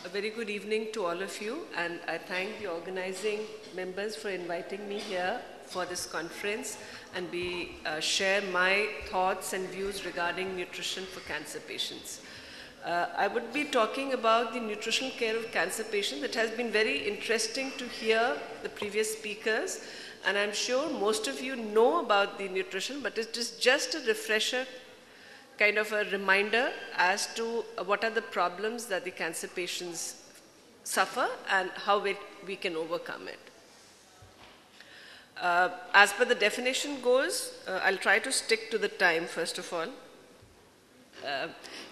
A very good evening to all of you, and I thank the organizing members for inviting me here for this conference and share my thoughts and views regarding nutrition for cancer patients. I would be talking about the nutritional care of cancer patients. It has been very interesting to hear the previous speakers, and I'm sure most of you know about the nutrition, but it is just a refresher, kind of a reminder as to what are the problems that the cancer patients suffer and how we can overcome it. As per the definition goes, I'll try to stick to the time first of all.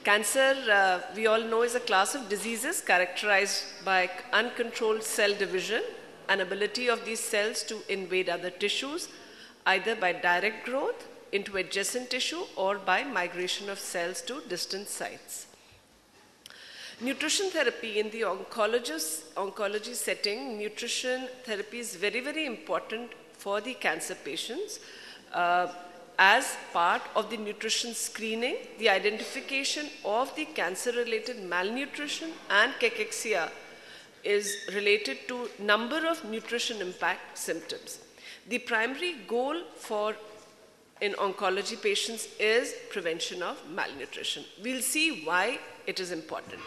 Cancer, we all know, is a class of diseases characterized by uncontrolled cell division and ability of these cells to invade other tissues, either by direct growth into adjacent tissue or by migration of cells to distant sites. Nutrition therapy in the oncology setting, nutrition therapy is very, very important for the cancer patients. As part of the nutrition screening, the identification of the cancer-related malnutrition and cachexia is related to number of nutrition impact symptoms. The primary goal in oncology patients is prevention of malnutrition. We'll see why it is important.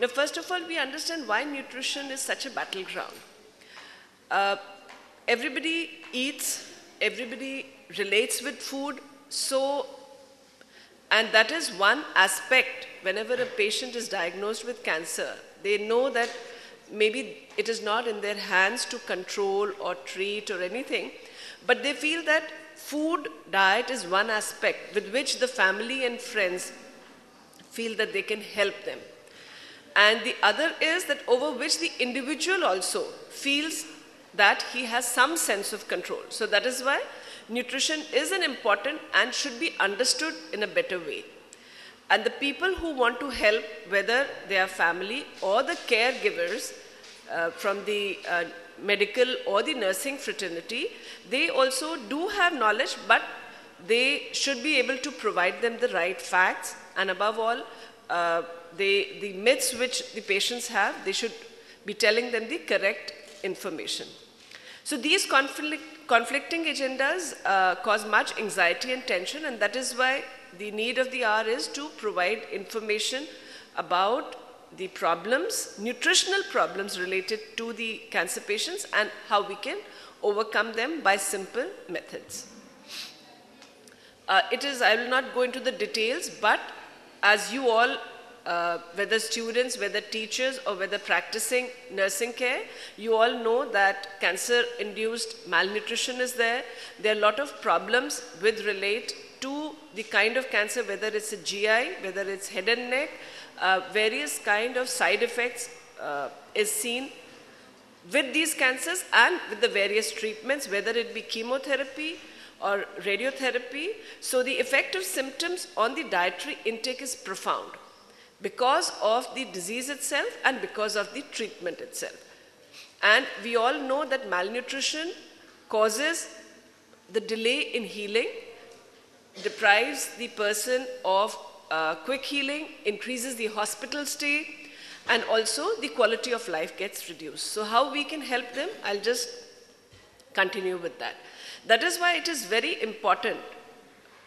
Now, first of all, we understand why nutrition is such a battleground. Everybody eats, everybody relates with food, and that is one aspect. Whenever a patient is diagnosed with cancer, they know that maybe it is not in their hands to control or treat or anything, but they feel that food, diet is one aspect with which the family and friends feel that they can help them. And the other is that over which the individual also feels that he has some sense of control. So that is why nutrition is an important and should be understood in a better way. And the people who want to help, whether they are family or the caregivers from the medical or the nursing fraternity, they also do have knowledge, but they should be able to provide them the right facts, and above all, the myths which the patients have, they should be telling them the correct information. So these conflicting agendas cause much anxiety and tension, and that is why the need of the hour is to provide information about the problems, nutritional problems related to the cancer patients and how we can overcome them by simple methods. I will not go into the details, but as you all, whether students, whether teachers, or whether practicing nursing care, you all know that cancer-induced malnutrition is there. There are a lot of problems relate to the kind of cancer, whether it's a GI, whether it's head and neck, various kind of side effects is seen with these cancers and with the various treatments, whether it be chemotherapy or radiotherapy. So the effect of symptoms on the dietary intake is profound because of the disease itself and because of the treatment itself. And we all know that malnutrition causes the delay in healing, deprives the person of quick healing, increases the hospital stay, and also the quality of life gets reduced. So how we can help them, I'll just continue with that. That is why it is very important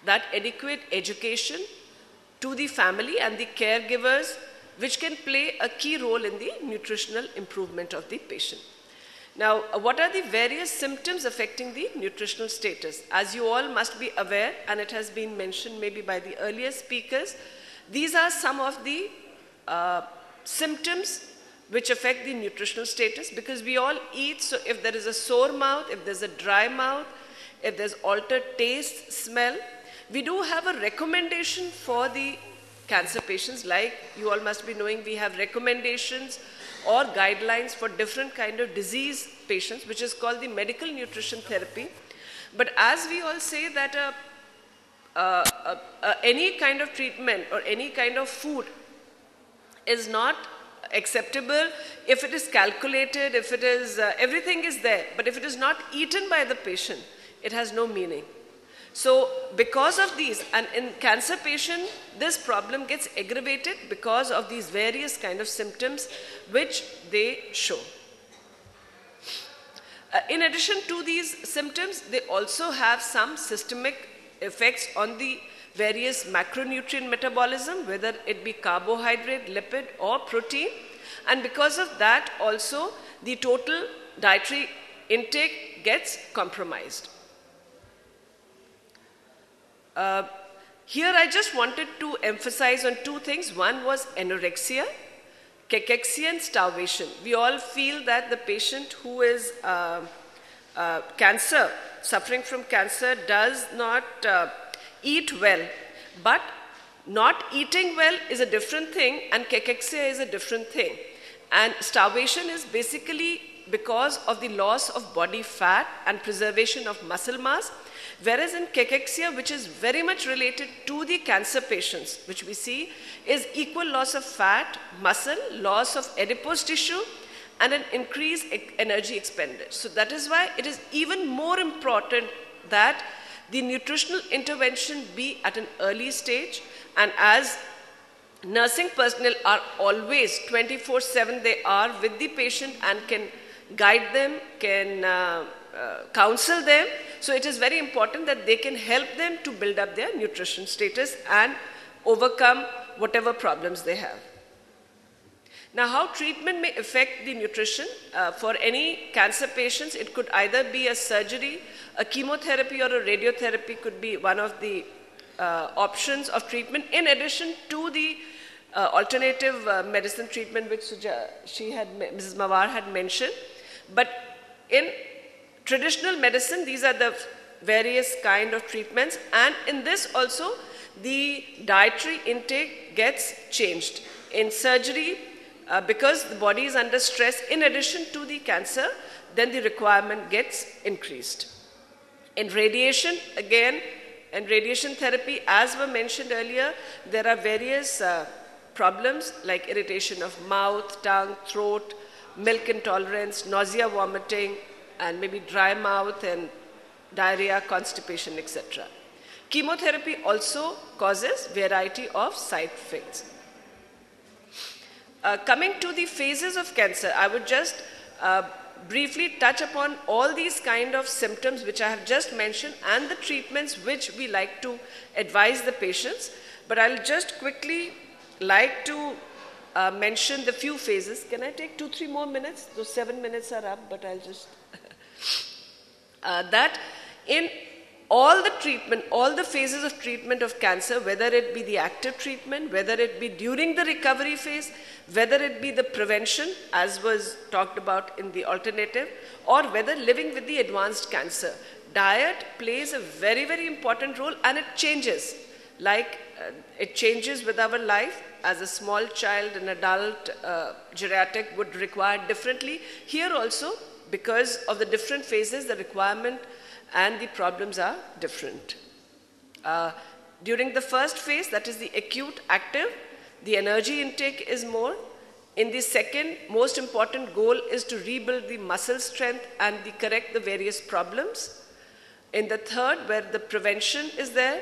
that adequate education to the family and the caregivers, which can play a key role in the nutritional improvement of the patient. Now, what are the various symptoms affecting the nutritional status? As you all must be aware, and it has been mentioned maybe by the earlier speakers, these are some of the symptoms which affect the nutritional status, because we all eat. So if there is a sore mouth, if there's a dry mouth, if there's altered taste, smell, we do have a recommendation for the cancer patients. Like you all must be knowing, we have recommendations or guidelines for different kind of disease patients, which is called the medical nutrition therapy. But as we all say that any kind of treatment or any kind of food is not acceptable if it is calculated, if it is, everything is there, but if it is not eaten by the patient, it has no meaning. So because of these, and in cancer patient, this problem gets aggravated because of these various kind of symptoms which they show. In addition to these symptoms, they also have some systemic effects on the various macronutrient metabolism, whether it be carbohydrate, lipid or protein. And because of that also, the total dietary intake gets compromised. Here I just wanted to emphasize on two things. One was anorexia, cachexia and starvation. We all feel that the patient who is suffering from cancer does not eat well, but not eating well is a different thing and cachexia is a different thing. And starvation is basically because of the loss of body fat and preservation of muscle mass. Whereas in cachexia, which is very much related to the cancer patients, which we see is equal loss of fat, muscle, loss of adipose tissue, and an increased energy expended. So that is why it is even more important that the nutritional intervention be at an early stage, and as nursing personnel are always 24/7, they are with the patient and can guide them, can counsel them. So it is very important that they can help them to build up their nutrition status and overcome whatever problems they have. Now, how treatment may affect the nutrition? For any cancer patients, it could either be a surgery, a chemotherapy or a radiotherapy could be one of the options of treatment, in addition to the alternative medicine treatment which Mrs. Mawar had mentioned. But in traditional medicine, these are the various kind of treatments, and in this also the dietary intake gets changed. In surgery, because the body is under stress, in addition to the cancer, then the requirement gets increased. In radiation, again, in radiation therapy, as were mentioned earlier, there are various problems like irritation of mouth, tongue, throat, milk intolerance, nausea, vomiting, and maybe dry mouth and diarrhea, constipation, etc. Chemotherapy also causes variety of side effects. Coming to the phases of cancer, I would just briefly touch upon all these kind of symptoms which I have just mentioned and the treatments which we like to advise the patients. But I'll just quickly like to mention the few phases. Can I take 2-3 more minutes? Those 7 minutes are up, but I'll just... that in all the treatment, all the phases of treatment of cancer, whether it be the active treatment, whether it be during the recovery phase, whether it be the prevention, as was talked about in the alternative, or whether living with the advanced cancer, diet plays a very, very important role, and it changes. Like it changes with our life. As a small child, an adult geriatric would require differently. Here also, because of the different phases, the requirement and the problems are different. During the first phase, that is the acute active, the energy intake is more. In the second, most important goal is to rebuild the muscle strength and correct the various problems. In the third, where the prevention is there,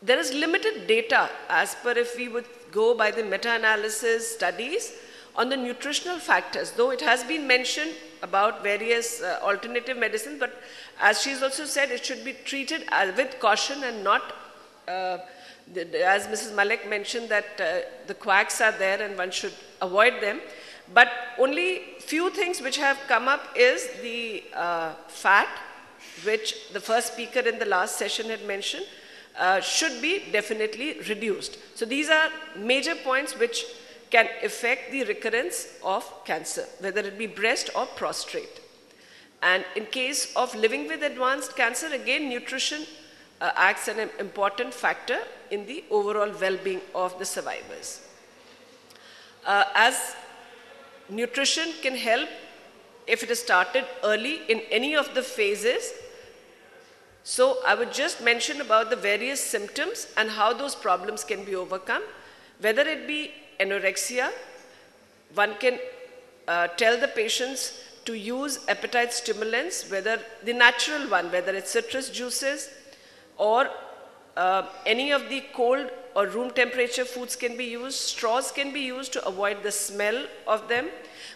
there is limited data as per if we would go by the meta-analysis studies on the nutritional factors, though it has been mentioned about various alternative medicines, but as she's also said, it should be treated with caution and not, as Mrs. Malik mentioned, that the quacks are there and one should avoid them. But only few things which have come up is the fat, which the first speaker in the last session had mentioned, should be definitely reduced. So these are major points which can affect the recurrence of cancer, whether it be breast or prostate. And in case of living with advanced cancer, again, nutrition acts an important factor in the overall well-being of the survivors. As nutrition can help if it is started early in any of the phases. So I would just mention about the various symptoms and how those problems can be overcome. Whether it be anorexia, one can tell the patients to use appetite stimulants, whether the natural one, whether it's citrus juices or any of the cold or room temperature foods can be used. Straws can be used to avoid the smell of them.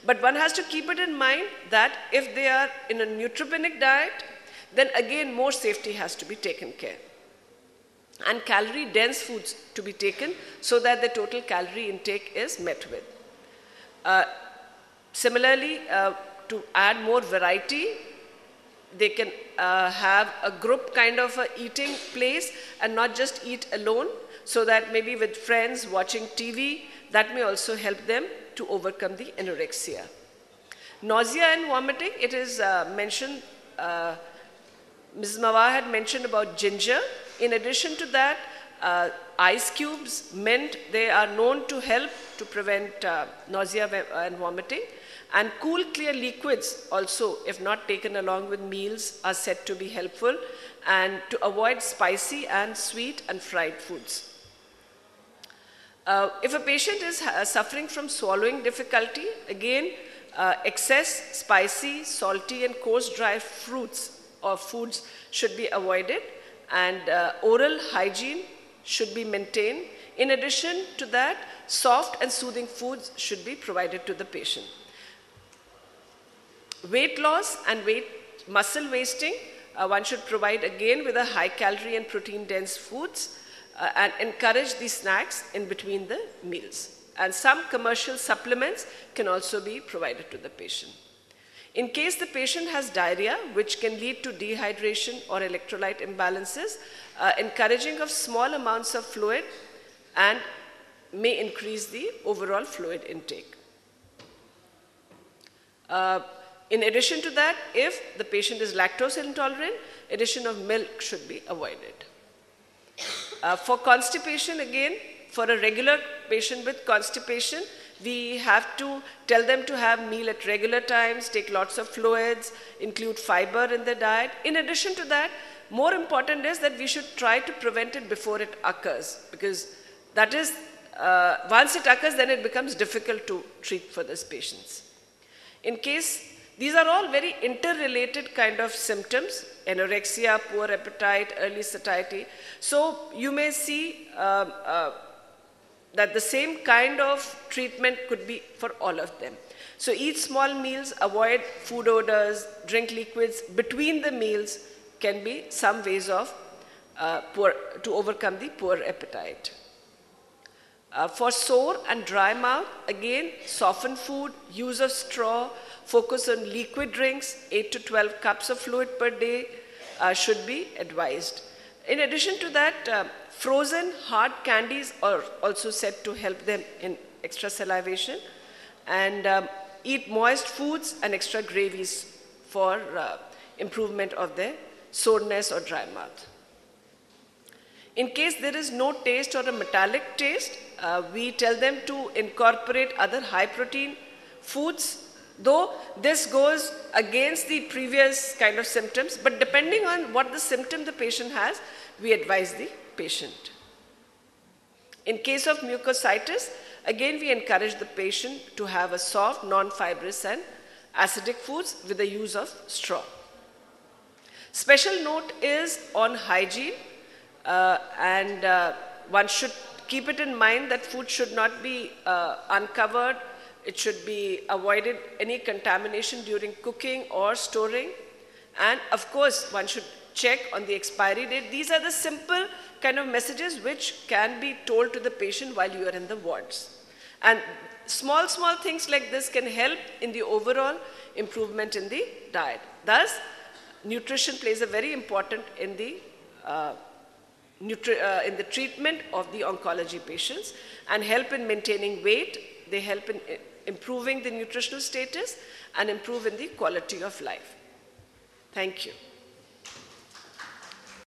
But one has to keep it in mind that if they are in a neutropenic diet, then again more safety has to be taken care. And calorie dense foods to be taken so that the total calorie intake is met with. Similarly, to add more variety, they can have a group kind of a eating place and not just eat alone, so that maybe with friends watching TV, that may also help them to overcome the anorexia. Nausea and vomiting, it is mentioned, Ms. Mawar had mentioned about ginger. In addition to that, ice cubes, mint, they are known to help to prevent nausea and vomiting. And cool, clear liquids also, if not taken along with meals, are said to be helpful, and to avoid spicy and sweet and fried foods. If a patient is suffering from swallowing difficulty, again, excess spicy, salty, and coarse dry fruits or foods should be avoided, and oral hygiene should be maintained. In addition to that, soft and soothing foods should be provided to the patient. Weight loss and muscle wasting, one should provide again with a high calorie and protein dense foods, and encourage the snacks in between the meals. And some commercial supplements can also be provided to the patient. In case the patient has diarrhea, which can lead to dehydration or electrolyte imbalances, encouraging of small amounts of fluid and may increase the overall fluid intake. In addition to that, if the patient is lactose intolerant, addition of milk should be avoided. For constipation, again, for a regular patient with constipation, we have to tell them to have meal at regular times, take lots of fluids, include fiber in the diet. In addition to that, more important is that we should try to prevent it before it occurs, because that is, once it occurs, then it becomes difficult to treat for these patients. In case, these are all very interrelated kind of symptoms: anorexia, poor appetite, early satiety. So you may see that the same kind of treatment could be for all of them. So eat small meals, avoid food odors, drink liquids between the meals can be some ways of to overcome the poor appetite. For sore and dry mouth, again, soften food, use of straw, focus on liquid drinks, 8 to 12 cups of fluid per day should be advised. In addition to that, frozen hard candies are also said to help them in extra salivation, and eat moist foods and extra gravies for improvement of their soreness or dry mouth. In case there is no taste or a metallic taste, we tell them to incorporate other high protein foods, though this goes against the previous kind of symptoms, but depending on what the symptom the patient has, we advise the patient. In case of mucositis, again we encourage the patient to have a soft, non-fibrous and acidic foods with the use of straw. Special note is on hygiene, and one should keep it in mind that food should not be uncovered. It should be avoided any contamination during cooking or storing. And of course, one should check on the expiry date. These are the simple kind of messages which can be told to the patient while you are in the wards. And small things like this can help in the overall improvement in the diet. Thus, nutrition plays a very important in the treatment of the oncology patients, and help in maintaining weight. They help in improving the nutritional status and improve in the quality of life. Thank you.